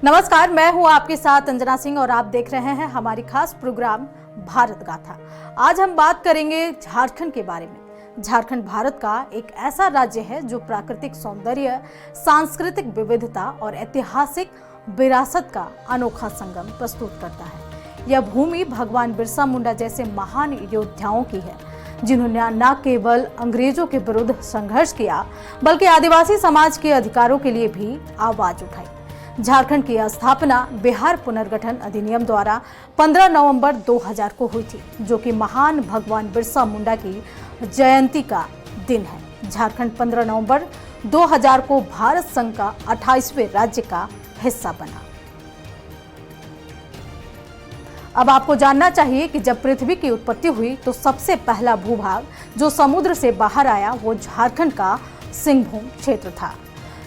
नमस्कार, मैं हूं आपके साथ अंजना सिंह और आप देख रहे हैं हमारी खास प्रोग्राम भारत गाथा। आज हम बात करेंगे झारखंड के बारे में। झारखंड भारत का एक ऐसा राज्य है जो प्राकृतिक सौंदर्य, सांस्कृतिक विविधता और ऐतिहासिक विरासत का अनोखा संगम प्रस्तुत करता है। यह भूमि भगवान बिरसा मुंडा जैसे महान योद्धाओं की है, जिन्होंने न केवल अंग्रेजों के विरुद्ध संघर्ष किया बल्कि आदिवासी समाज के अधिकारों के लिए भी आवाज उठाई। झारखंड की स्थापना बिहार पुनर्गठन अधिनियम द्वारा 15 नवंबर 2000 को हुई थी, जो कि महान भगवान बिरसा मुंडा की जयंती का दिन है। झारखंड 15 नवंबर 2000 को भारत संघ का 28वें राज्य का हिस्सा बना। अब आपको जानना चाहिए कि जब पृथ्वी की उत्पत्ति हुई तो सबसे पहला भूभाग जो समुद्र से बाहर आया वो झारखंड का सिंहभूम क्षेत्र था।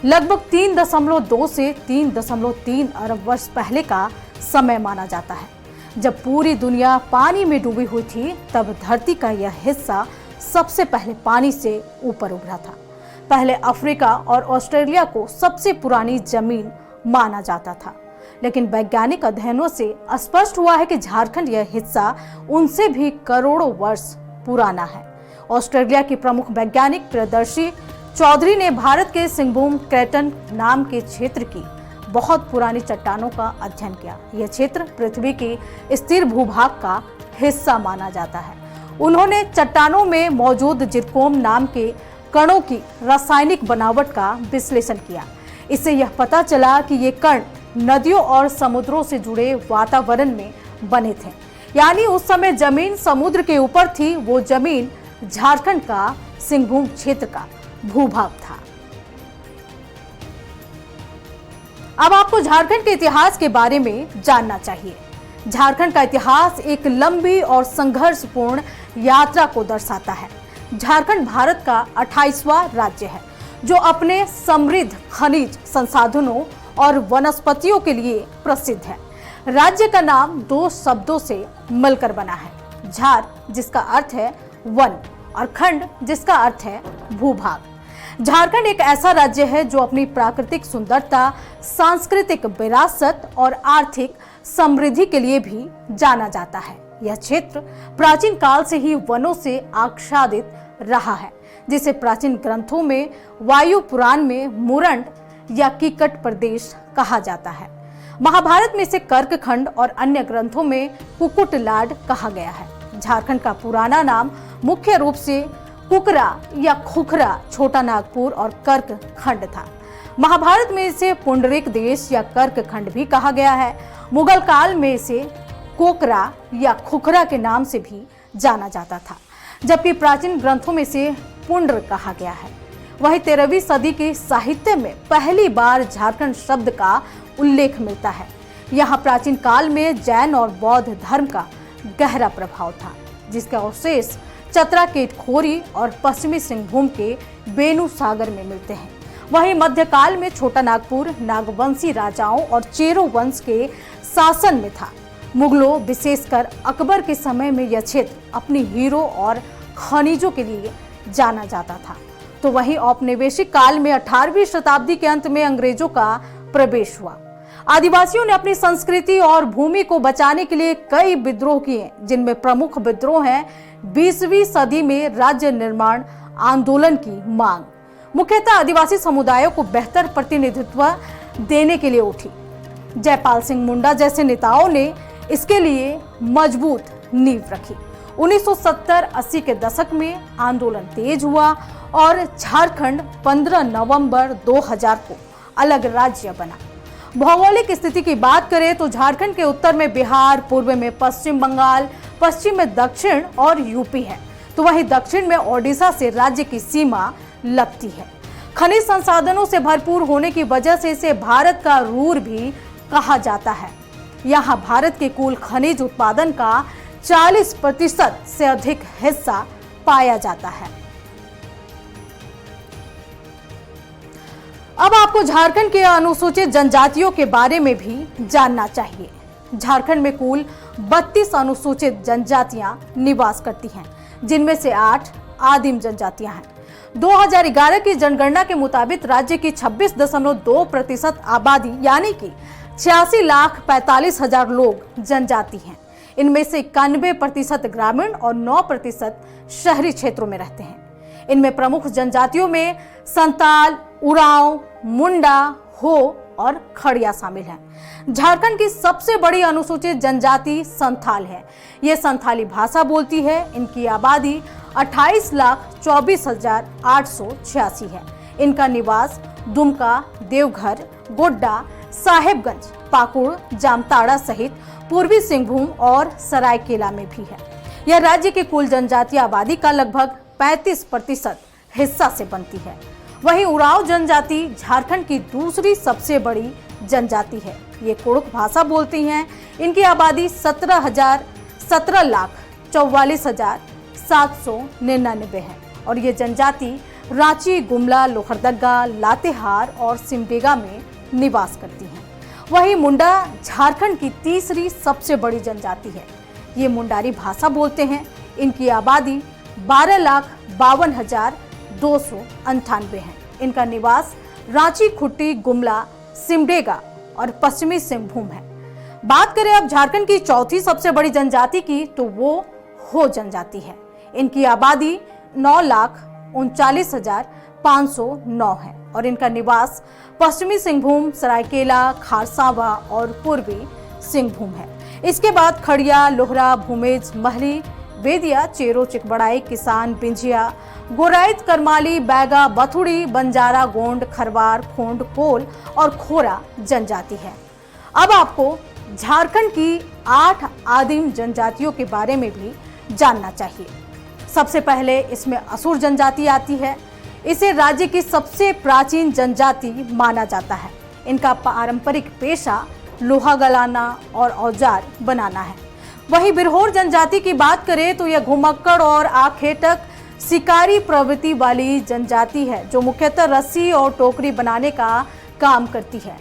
लगभग 3.2 से 3.3 अरब वर्ष पहले का समय माना जाता है। जब पूरी दुनिया पानी में डूबी हुई थी तब धरती का यह हिस्सा सबसे पहले पानी से ऊपर उभरा था। पहले अफ्रीका और ऑस्ट्रेलिया को सबसे पुरानी जमीन माना जाता था, लेकिन वैज्ञानिक अध्ययनों से स्पष्ट हुआ है कि झारखंड यह हिस्सा उनसे भी करोड़ों वर्ष पुराना है। ऑस्ट्रेलिया की प्रमुख वैज्ञानिक प्रियदर्शी चौधरी ने भारत के सिंहभूम क्रेटन नाम के क्षेत्र की बहुत पुरानी चट्टानों का अध्ययन किया। यह क्षेत्र पृथ्वी के स्थिर भूभाग का हिस्सा माना जाता है। उन्होंने चट्टानों में मौजूद जिरकोम नाम के कणों की रासायनिक बनावट का विश्लेषण किया। इससे यह पता चला कि ये कण नदियों और समुद्रों से जुड़े वातावरण में बने थे, यानी उस समय जमीन समुद्र के ऊपर थी। वो जमीन झारखंड का सिंहभूम क्षेत्र का भूभाग था। अब आपको झारखंड के इतिहास के बारे में जानना चाहिए। झारखंड का इतिहास एक लंबी और संघर्षपूर्ण यात्रा को दर्शाता है। झारखंड भारत का 28वां राज्य है, जो अपने समृद्ध खनिज संसाधनों और वनस्पतियों के लिए प्रसिद्ध है। राज्य का नाम 2 शब्दों से मिलकर बना है, झार जिसका अर्थ है वन और खंड जिसका अर्थ है भूभाग। झारखंड एक ऐसा राज्य है जो अपनी प्राकृतिक सुंदरता, सांस्कृतिक विरासत और आर्थिक समृद्धि के लिए भी जाना जाता है। यह क्षेत्र प्राचीन काल से ही वनों से आच्छादित रहा है, जिसे प्राचीन ग्रंथों में वायु पुराण में मुरंड या कीकट प्रदेश कहा जाता है। महाभारत में इसे कर्कखंड और अन्य ग्रंथों में कुकुटलाड कहा गया है। झारखंड का पुराना नाम मुख्य रूप से कुकरा या खुखरा, छोटा नागपुर और कर्क खंड था। महाभारत में इसे पुंडरीक देश या कर्क खंड भी कहा गया है। मुगल काल में इसे कोकरा या खुखरा के नाम से भी जाना जाता था, जबकि प्राचीन ग्रंथों में इसे पुंड्र कहा गया है। वही 13वीं सदी के साहित्य में पहली बार झारखंड शब्द का उल्लेख मिलता है। यहाँ प्राचीन काल में जैन और बौद्ध धर्म का गहरा प्रभाव था, जिसका अवशेष चतरा केटखोरी और पश्चिमी सिंहभूम के बेनू सागर में मिलते हैं। वहीं मध्यकाल में छोटा नागपुर नागवंशी राजाओं और चेरो वंश के शासन में था। मुगलों, विशेषकर अकबर के समय में यह क्षेत्र अपनी हीरो और खनिजों के लिए जाना जाता था। तो वहीं औपनिवेशिक काल में 18वीं शताब्दी के अंत में अंग्रेजों का प्रवेश हुआ। आदिवासियों ने अपनी संस्कृति और भूमि को बचाने के लिए कई विद्रोह किए, जिनमें प्रमुख विद्रोह हैं 20वीं सदी में राज्य निर्माण आंदोलन की मांग, मुख्यतः आदिवासी समुदायों को बेहतर प्रतिनिधित्व देने के लिए उठी। जयपाल सिंह मुंडा जैसे नेताओं ने इसके लिए मजबूत नींव रखी। 1970-80 के दशक में आंदोलन तेज हुआ और झारखंड 15 नवंबर 2000 को अलग राज्य बना। भौगोलिक स्थिति की बात करें तो झारखंड के उत्तर में बिहार, पूर्व में पश्चिम बंगाल, पश्चिम में दक्षिण और यूपी है, तो वहीं दक्षिण में ओडिशा से राज्य की सीमा लगती है। खनिज संसाधनों से भरपूर होने की वजह से इसे भारत का रूर भी कहा जाता है। यहाँ भारत के कुल खनिज उत्पादन का 40% से अधिक हिस्सा पाया जाता है। अब आपको झारखंड के अनुसूचित जनजातियों के बारे में भी जानना चाहिए। झारखंड में कुल 32 अनुसूचित जनजातियां निवास करती हैं, जिनमें से 8 आदिम जनजातियां हैं। 2011 की जनगणना के मुताबिक राज्य की 26.2% आबादी यानी कि 86,45,000 लोग जनजाति हैं। इनमें से 91% ग्रामीण और 9% शहरी क्षेत्रों में रहते हैं। इनमें प्रमुख जनजातियों में संताल, उरांव, मुंडा, हो और खड़िया शामिल हैं। झारखंड की सबसे बड़ी अनुसूचित जनजाति संथाल है। ये संथाली भाषा बोलती है। इनकी आबादी 28,24,886 है। इनका निवास दुमका, देवघर, गोड्डा, साहेबगंज, पाकुड़, जामताड़ा सहित पूर्वी सिंहभूम और सरायकेला में भी है। यह राज्य की कुल जनजातीय आबादी का लगभग 35% हिस्सा से बनती है। वहीं उरांव जनजाति झारखंड की दूसरी सबसे बड़ी जनजाति है। ये कुड़ुक भाषा बोलती हैं। इनकी आबादी 17,44,799 है और ये जनजाति रांची, गुमला, लोहरदगा, लातेहार और सिमडेगा में निवास करती हैं। वहीं मुंडा झारखंड की तीसरी सबसे बड़ी जनजाति है। ये मुंडारी भाषा बोलते हैं। इनकी आबादी 12,52,298 है। इनका निवास रांची, खुट्टी, गुमला, सिमडेगा और पश्चिमी सिंहभूम है। बात करें अब झारखंड की चौथी सबसे बड़ी जनजाति की, तो वो हो जनजाति है। इनकी आबादी 9,39,509 है और इनका निवास पश्चिमी सिंहभूम, सरायकेला, खारसावा और पूर्वी सिंहभूम है। इसके बाद खड़िया, लोहरा, भूमेज, महली, वेदिया, चेरो, चिकबड़ाई, किसान, बिंजिया, गोराइद, करमाली, बैगा, बथुड़ी, बंजारा, गोंड, खरवार, खोंड, कोल और खोरा जनजाति है। अब आपको झारखंड की 8 आदिम जनजातियों के बारे में भी जानना चाहिए। सबसे पहले इसमें असुर जनजाति आती है। इसे राज्य की सबसे प्राचीन जनजाति माना जाता है। इनका पारंपरिक पेशा लोहा गलाना और औजार बनाना है। वहीं बिरहोर जनजाति की बात करें तो यह घुमक्कड़ और आखेटक शिकारी प्रवृत्ति वाली जनजाति है, जो मुख्यतः रस्सी और टोकरी बनाने का काम करती है।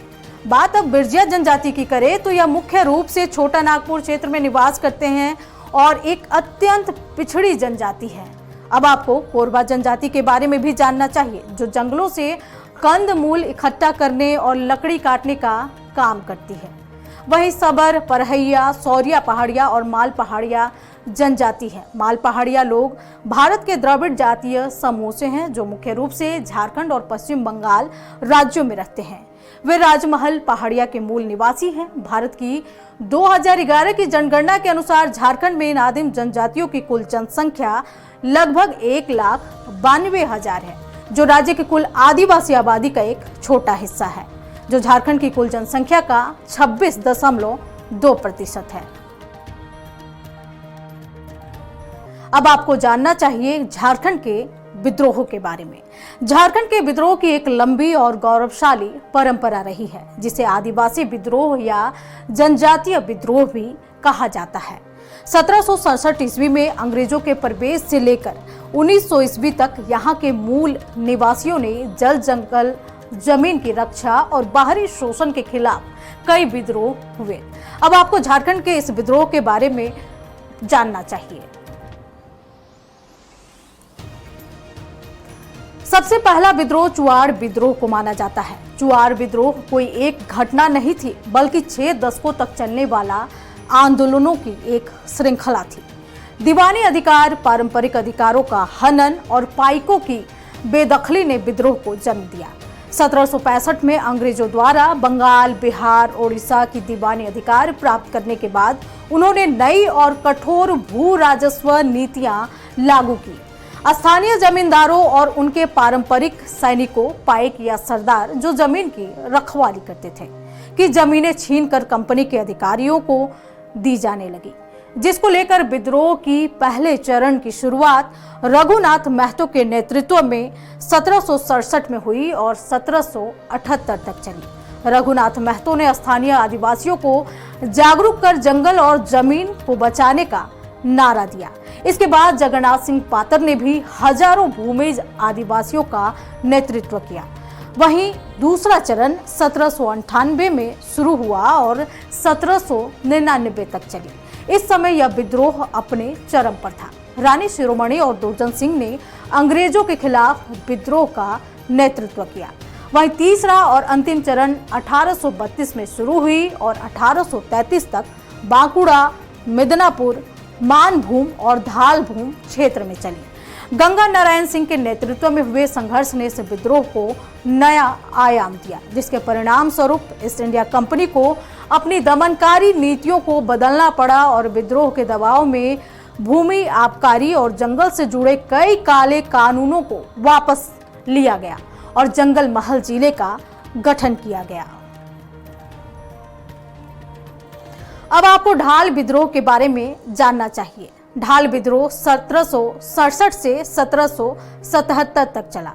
बात अब बिरजिया जनजाति की करें तो यह मुख्य रूप से छोटा नागपुर क्षेत्र में निवास करते हैं और एक अत्यंत पिछड़ी जनजाति है। अब आपको कोरबा जनजाति के बारे में भी जानना चाहिए, जो जंगलों से कंद मूल इकट्ठा करने और लकड़ी काटने का काम करती है। वहीं सबर, परहैया, सौरिया पहाड़िया और माल पहाड़िया जनजाति है। माल पहाड़िया लोग भारत के द्रविड़ जातीय समूह से हैं, जो मुख्य रूप से झारखंड और पश्चिम बंगाल राज्यों में रहते हैं। वे राजमहल पहाड़िया के मूल निवासी हैं। भारत की 2011 की जनगणना के अनुसार झारखंड में इन आदिम जनजातियों की कुल जनसंख्या लगभग 1,92,000 है, जो राज्य की कुल आदिवासी आबादी का एक छोटा हिस्सा है, जो झारखंड की कुल जनसंख्या का 26.2% है। अब आपको जानना चाहिए झारखंड के विद्रोह के बारे में। झारखंड के विद्रोह की एक लंबी और गौरवशाली परंपरा रही है, जिसे आदिवासी विद्रोह या जनजातीय विद्रोह भी कहा जाता है। 1767 ईस्वी में अंग्रेजों के प्रवेश से लेकर 1900 ईस्वी तक यहाँ के मूल निवासियों ने जल, जंगल, जमीन की रक्षा और बाहरी शोषण के खिलाफ कई विद्रोह हुए। अब आपको झारखंड के इस विद्रोह के बारे में जानना चाहिए। सबसे पहला विद्रोह चुआड़ विद्रोह को माना जाता है। चुआड़ विद्रोह कोई एक घटना नहीं थी, बल्कि 6 दशकों तक चलने वाला आंदोलनों की एक श्रृंखला थी। दीवानी अधिकार, पारंपरिक अधिकारों का हनन और पाइकों की बेदखली ने विद्रोह को जन्म दिया। 1765 में अंग्रेजों द्वारा बंगाल, बिहार, ओडिशा की दीवानी अधिकार प्राप्त करने के बाद उन्होंने नई और कठोर भू राजस्व नीतियां लागू की। स्थानीय जमींदारों और उनके पारंपरिक सैनिकों, पाइक या सरदार जो जमीन की रखवाली करते थे, कि जमीनें छीनकर कंपनी के अधिकारियों को दी जाने लगी, जिसको लेकर विद्रोह की पहले चरण की शुरुआत रघुनाथ महतो के नेतृत्व में 1767 में हुई और 1778 तक चली। रघुनाथ महतो ने स्थानीय आदिवासियों को जागरूक कर जंगल और जमीन को बचाने का नारा दिया। इसके बाद जगन्नाथ सिंह पातर ने भी हजारों भूमिज आदिवासियों का नेतृत्व किया। वहीं दूसरा चरण 1798 में शुरू हुआ और 1799 तक चली। इस समय यह विद्रोह अपने चरम पर था। रानी शिरोमणि और दुर्जन सिंह ने अंग्रेजों के खिलाफ विद्रोह का नेतृत्व किया। वहीं तीसरा और अंतिम चरण 1832 में शुरू हुई और 1833 तक बांकुड़ा, मिदनापुर, मानभूम और धालभूम क्षेत्र में चली। गंगा नारायण सिंह के नेतृत्व में हुए संघर्ष ने इस विद्रोह को नया आयाम दिया, जिसके परिणाम स्वरूप ईस्ट इंडिया कंपनी को अपनी दमनकारी नीतियों को बदलना पड़ा और विद्रोह के दबाव में भूमि, आबकारी और जंगल से जुड़े कई काले कानूनों को वापस लिया गया और जंगल महल जिले का गठन किया गया। अब आपको ढाल विद्रोह के बारे में जानना चाहिए। ढाल विद्रोह 1767 से 1777 तक चला।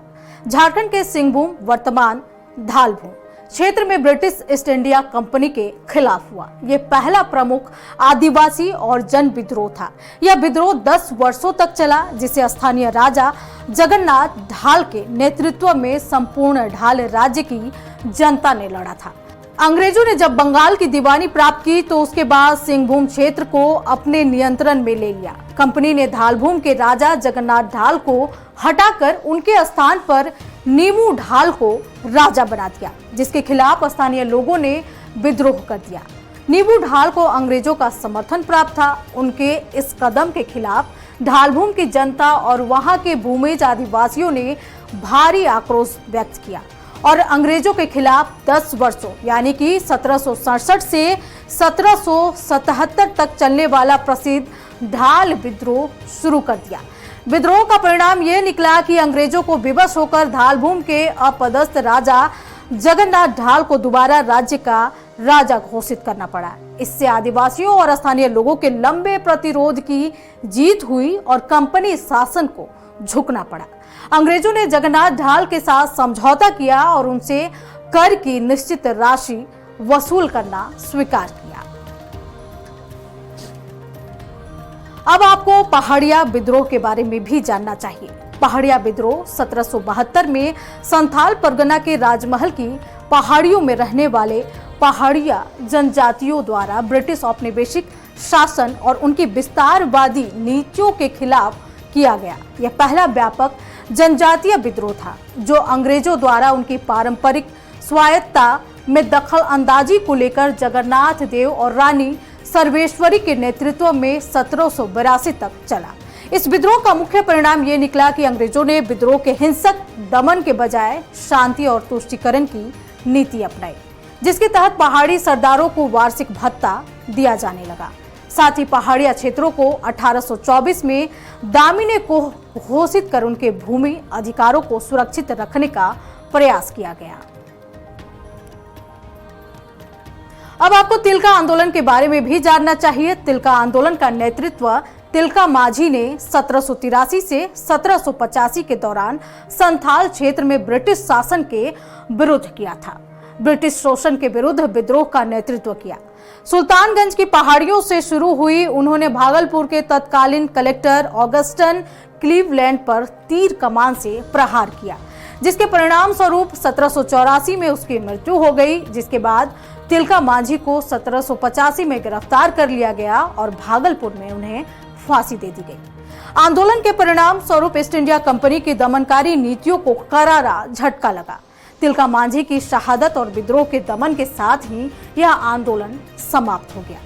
झारखंड के सिंहभूम, वर्तमान धालभूम क्षेत्र में ब्रिटिश ईस्ट इंडिया कंपनी के खिलाफ हुआ। यह पहला प्रमुख आदिवासी और जन विद्रोह था। यह विद्रोह 10 वर्षों तक चला, जिसे स्थानीय राजा जगन्नाथ ढाल के नेतृत्व में संपूर्ण ढाल राज्य की जनता ने लड़ा था। अंग्रेजों ने जब बंगाल की दीवानी प्राप्त की तो उसके बाद सिंहभूम क्षेत्र को अपने नियंत्रण में ले लिया। कंपनी ने धालभूम के राजा जगन्नाथ ढाल को हटाकर उनके स्थान पर नीमू ढाल को राजा बना दिया, जिसके खिलाफ स्थानीय लोगों ने विद्रोह कर दिया। नीमू ढाल को अंग्रेजों का समर्थन प्राप्त था। उनके इस कदम के खिलाफ धालभूम की जनता और वहां के भूमिज आदिवासियों ने भारी आक्रोश व्यक्त किया और अंग्रेजों के खिलाफ 10 वर्षों यानी कि 1767 से 1777 तक चलने वाला प्रसिद्ध ढाल विद्रोह शुरू कर दिया। विद्रोह का परिणाम यह निकला कि अंग्रेजों को विवश होकर धालभूम के अपदस्थ राजा जगन्नाथ ढाल को दोबारा राज्य का राजा घोषित करना पड़ा। इससे आदिवासियों और स्थानीय लोगों के लंबे प्रतिरोध की जीत हुई और कंपनी शासन को झुकना पड़ा। अंग्रेजों ने जगन्नाथ ढाल के साथ समझौता किया और उनसे कर की निश्चित राशि वसूल करना स्वीकार किया। अब आपको पहाड़िया विद्रोह के बारे में भी जानना चाहिए। पहाड़िया विद्रोह 1772 में संथाल परगना के राजमहल की पहाड़ियों में रहने वाले पहाड़िया जनजातियों द्वारा ब्रिटिश औपनिवेशिक शासन और उनकी विस्तारवादी नीतियों के खिलाफ किया गया। यह पहला व्यापक जनजातीय विद्रोह था जो अंग्रेजों द्वारा उनकी पारंपरिक स्वायत्तता में दखल अंदाजी को लेकर जगन्नाथ देव और रानी सर्वेश्वरी के नेतृत्व में 1782 तक चला। इस विद्रोह का मुख्य परिणाम ये निकला कि अंग्रेजों ने विद्रोह के हिंसक दमन के बजाय शांति और तुष्टीकरण की नीति अपनाई, जिसके तहत पहाड़ी सरदारों को वार्षिक भत्ता दिया जाने लगा। साथ ही पहाड़िया क्षेत्रों को 1824 में दामिने को घोषित कर उनके भूमि अधिकारों को सुरक्षित रखने का प्रयास किया गया। अब आपको तिलका आंदोलन के बारे में भी जानना चाहिए। तिलका आंदोलन का नेतृत्व तिलका माझी ने 1783 से 1785 के दौरान संथाल क्षेत्र में ब्रिटिश शासन के विरुद्ध किया था। ब्रिटिश शोषण के विरुद्ध विद्रोह का नेतृत्व किया। सुल्तानगंज की पहाड़ियों से शुरू हुई उन्होंने भागलपुर के तत्कालीन कलेक्टर ऑगस्टन क्लीवलैंड पर तीर कमान से प्रहार किया, जिसके परिणाम स्वरूप 1784 में उसकी मृत्यु हो गई। जिसके बाद तिलका माझी को 1785 में गिरफ्तार कर लिया गया और भागलपुर में उन्हें फांसी दे दी गई। आंदोलन के परिणाम स्वरूप ईस्ट इंडिया कंपनी की दमनकारी नीतियों को करारा झटका लगा। तिलका माझी की शहादत और विद्रोह के दमन के साथ ही यह आंदोलन समाप्त हो गया,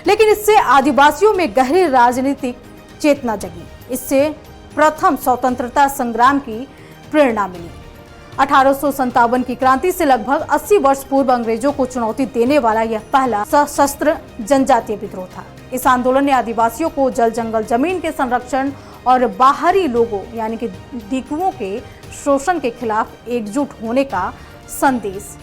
लेकिन इससे आदिवासियों में गहरी राजनीतिक चेतना जगी। इससे प्रथम स्वतंत्रता संग्राम की प्रेरणा मिली। 1857 की क्रांति से लगभग 80 वर्ष पूर्व अंग्रेजों को चुनौती देने वाला यह पहला सशस्त्र जनजातीय विद्रोह था। इस आंदोलन ने आदिवासियों को जल जंगल जमीन के संरक्षण और बाहरी लोगों यानी कि दिकुओं के शोषण के खिलाफ एकजुट होने का संदेश।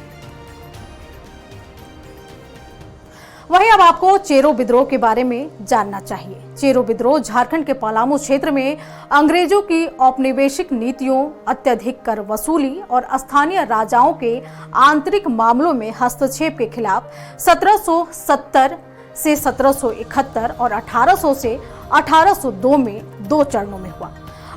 वहीं अब आपको चेरो विद्रोह के बारे में जानना चाहिए। चेरो विद्रोह झारखंड के पलामू क्षेत्र में अंग्रेजों की औपनिवेशिक नीतियों, अत्यधिक कर वसूली और स्थानीय राजाओं के आंतरिक मामलों में हस्तक्षेप के खिलाफ 1770 से 1771 और 1800 से 1802 में 2 चरणों में हुआ।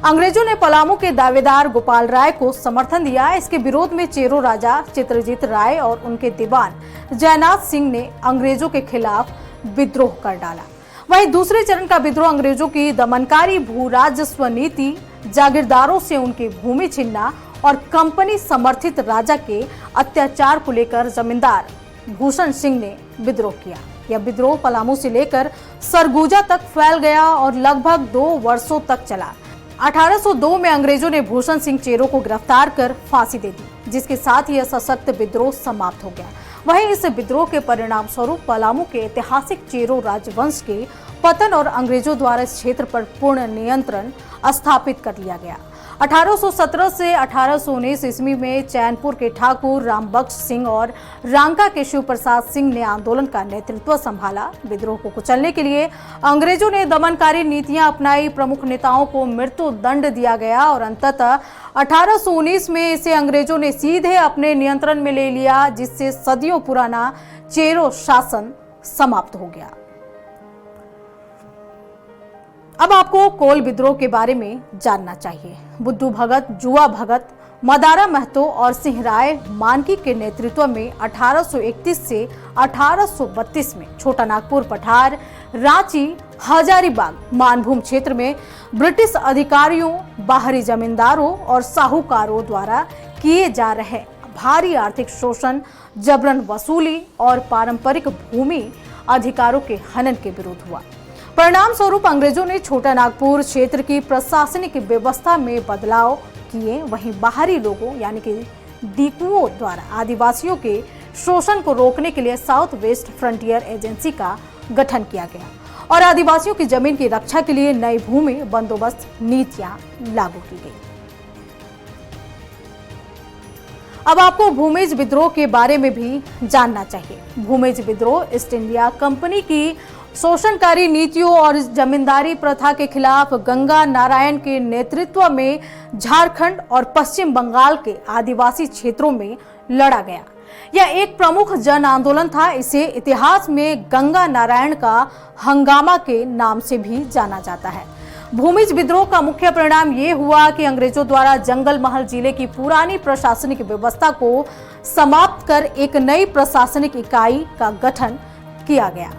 अंग्रेजों ने पलामू के दावेदार गोपाल राय को समर्थन दिया। इसके विरोध में चेरो राजा चित्रजीत राय और उनके दीवान जयनाथ सिंह ने अंग्रेजों के खिलाफ विद्रोह कर डाला। वहीं दूसरे चरण का विद्रोह अंग्रेजों की दमनकारी भू राजस्व नीति, जागीरदारों से उनकी भूमि छीनना और कंपनी समर्थित राजा के अत्याचार को लेकर जमींदार भूषण सिंह ने विद्रोह किया। यह विद्रोह पलामू से लेकर सरगुजा तक फैल गया और लगभग 2 वर्षों तक चला। 1802 में अंग्रेजों ने भूषण सिंह चेरो को गिरफ्तार कर फांसी दे दी, जिसके साथ यह सशक्त विद्रोह समाप्त हो गया। वहीं इस विद्रोह के परिणाम स्वरूप पलामू के ऐतिहासिक चेरो राजवंश के पतन और अंग्रेजों द्वारा इस क्षेत्र पर पूर्ण नियंत्रण स्थापित कर लिया गया। 1817 से 1819 ईस्वी में चैनपुर के ठाकुर रामबख्श सिंह और रांका के शिव प्रसाद सिंह ने आंदोलन का नेतृत्व संभाला। विद्रोह को कुचलने के लिए अंग्रेजों ने दमनकारी नीतियां अपनाई। प्रमुख नेताओं को मृत्यु दंड दिया गया और अंततः 1819 में इसे अंग्रेजों ने सीधे अपने नियंत्रण में ले लिया, जिससे सदियों पुराना चेरो शासन समाप्त हो गया। अब आपको कोल विद्रोह के बारे में जानना चाहिए। बुद्धू भगत, जुआ भगत, मदारा महतो और सिंहराय मानकी के नेतृत्व में 1831 से 1832 में छोटा नागपुर, पठार, रांची, हजारीबाग, मानभूम क्षेत्र में ब्रिटिश अधिकारियों, बाहरी जमींदारों और साहूकारों द्वारा किए जा रहे भारी आर्थिक शोषण, जबरन वसूली और पारंपरिक भूमि अधिकारों के हनन के विरुद्ध हुआ। परिणाम स्वरूप अंग्रेजों ने छोटा नागपुर क्षेत्र की प्रशासनिक व्यवस्था में बदलाव किए। वहीं बाहरी लोगों यानी कि दीकुओं द्वारा आदिवासियों के शोषण को रोकने के लिए साउथ वेस्ट फ्रंटियर एजेंसी का गठन किया गया और आदिवासियों की जमीन की रक्षा के लिए नई भूमि बंदोबस्त नीतियां लागू की गई। अब आपको भूमिज विद्रोह के बारे में भी जानना चाहिए। भूमिज विद्रोह ईस्ट इंडिया कंपनी की शोषणकारी नीतियों और जमींदारी प्रथा के खिलाफ गंगा नारायण के नेतृत्व में झारखंड और पश्चिम बंगाल के आदिवासी क्षेत्रों में लड़ा गया। यह एक प्रमुख जन आंदोलन था। इसे इतिहास में गंगा नारायण का हंगामा के नाम से भी जाना जाता है। भूमिज विद्रोह का मुख्य परिणाम ये हुआ कि अंग्रेजों द्वारा जंगल महल जिले की पुरानी प्रशासनिक व्यवस्था को समाप्त कर एक नई प्रशासनिक इकाई का गठन किया गया।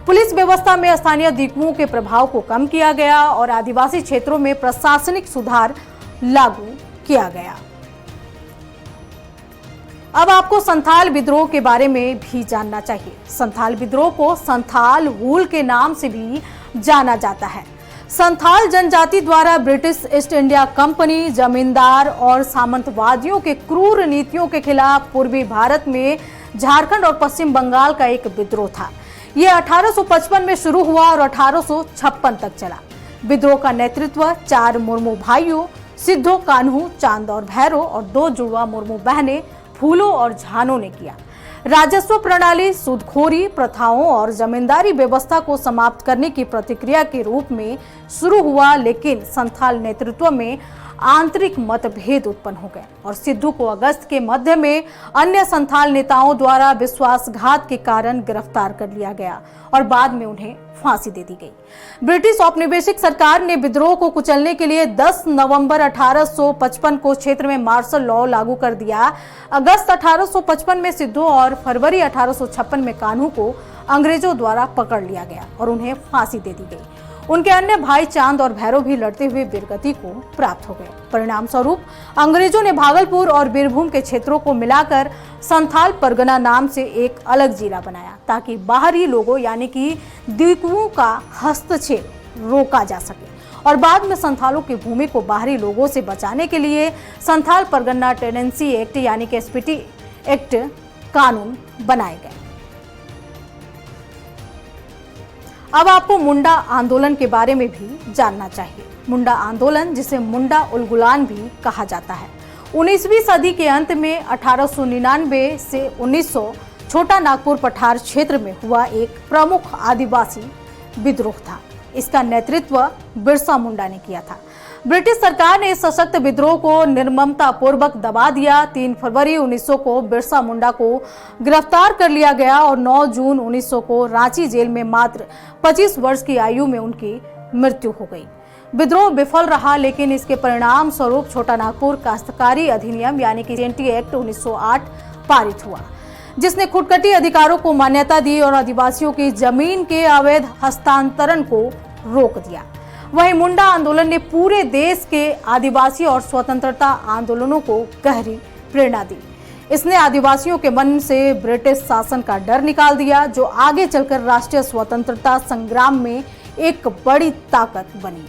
पुलिस व्यवस्था में स्थानीय दीकुओं के प्रभाव को कम किया गया और आदिवासी क्षेत्रों में प्रशासनिक सुधार लागू किया गया। अब आपको संथाल विद्रोह के बारे में भी जानना चाहिए। संथाल विद्रोह को संथाल हूल के नाम से भी जाना जाता है। संथाल जनजाति द्वारा ब्रिटिश ईस्ट इंडिया कंपनी, जमींदार और सामंतवादियों के क्रूर नीतियों के खिलाफ पूर्वी भारत में झारखंड और पश्चिम बंगाल का एक विद्रोह था। यह 1855 में शुरू हुआ और 1856 तक चला। विद्रोह का नेतृत्व 4 मुर्मू भाइयों सिद्धो, कान्हू, चांद और भैरो और 2 जुड़वा मुर्मू बहनें फूलो और झानो ने किया। राजस्व प्रणाली, सूदखोरी प्रथाओं और जमींदारी व्यवस्था को समाप्त करने की प्रतिक्रिया के रूप में शुरू हुआ, लेकिन संथाल नेतृत्व में आंतरिक मतभेद उत्पन्न हो गए और सिद्धू को अगस्त के मध्य में अन्य संथाल नेताओं द्वारा विश्वासघात के कारण गिरफ्तार कर लिया गया और बाद में उन्हें फांसी दे दी गई। ब्रिटिश औपनिवेशिक सरकार ने विद्रोह को कुचलने के लिए 10 नवंबर 1855 को क्षेत्र में मार्शल लॉ लागू कर दिया। अगस्त 1855 में सिद्धू और फरवरी 1856 में कान्हू को अंग्रेजों द्वारा पकड़ लिया गया और उन्हें फांसी दे दी गई। उनके अन्य भाई चांद और भैरव भी लड़ते हुए वीरगति को प्राप्त हो गए। परिणाम स्वरूप अंग्रेजों ने भागलपुर और बीरभूम के क्षेत्रों को मिलाकर संथाल परगना नाम से एक अलग जिला बनाया, ताकि बाहरी लोगों यानी कि दीकुओं का हस्तक्षेप रोका जा सके और बाद में संथालों की भूमि को बाहरी लोगों से बचाने के लिए संथाल परगना टेनेंसी एक्ट यानी कि एसपीटी एक्ट कानून बनाए गए। अब आपको मुंडा आंदोलन के बारे में भी जानना चाहिए। मुंडा आंदोलन, जिसे मुंडा उलगुलान भी कहा जाता है, 19वीं सदी के अंत में 1899 से 1900 छोटा नागपुर पठार क्षेत्र में हुआ एक प्रमुख आदिवासी विद्रोह था। इसका नेतृत्व बिरसा मुंडा ने किया था। ब्रिटिश सरकार ने इस सशक्त विद्रोह को निर्ममता पूर्वक दबा दिया। 3 फरवरी 1900 को बिरसा मुंडा को गिरफ्तार कर लिया गया और 9 जून 1900 को रांची जेल में मात्र 25 वर्ष की आयु में उनकी मृत्यु हो गई। विद्रोह विफल रहा, लेकिन इसके परिणाम स्वरूप छोटा नागपुर काश्तकारी अधिनियम यानी कि जेएनटी एक्ट 1908 पारित हुआ, जिसने खुदकटी अधिकारों को मान्यता दी और आदिवासियों की जमीन के अवैध हस्तांतरण को रोक दिया। वहीं मुंडा आंदोलन ने पूरे देश के आदिवासी और स्वतंत्रता आंदोलनों को गहरी प्रेरणा दी। इसने आदिवासियों के मन से ब्रिटिश शासन का डर निकाल दिया, जो आगे चलकर राष्ट्रीय स्वतंत्रता संग्राम में एक बड़ी ताकत बनी।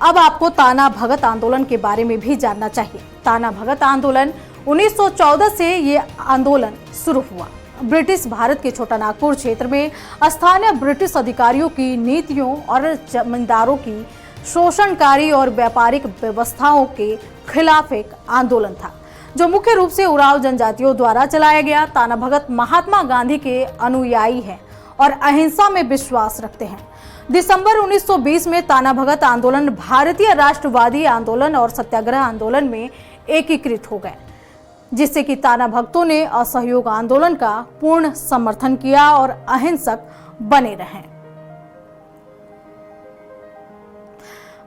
अब आपको ताना भगत आंदोलन के बारे में भी जानना चाहिए। ताना भगत आंदोलन 1914 से ये आंदोलन शुरू हुआ। ब्रिटिश भारत के छोटा नागपुर क्षेत्र में स्थानीय ब्रिटिश अधिकारियों की नीतियों और जमींदारों की शोषणकारी और व्यापारिक व्यवस्थाओं के खिलाफ एक आंदोलन था, जो मुख्य रूप से उरांव जनजातियों द्वारा चलाया गया। ताना भगत महात्मा गांधी के अनुयायी हैं और अहिंसा में विश्वास रखते हैं। दिसंबर 1920 में ताना भगत आंदोलन भारतीय राष्ट्रवादी आंदोलन और सत्याग्रह आंदोलन में एकीकृत हो गए, जिससे कि ताना भक्तों ने असहयोग आंदोलन का पूर्ण समर्थन किया और अहिंसक बने रहे।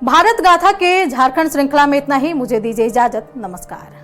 भारत गाथा के झारखंड श्रृंखला में इतना ही। मुझे दीजिए इजाजत। नमस्कार।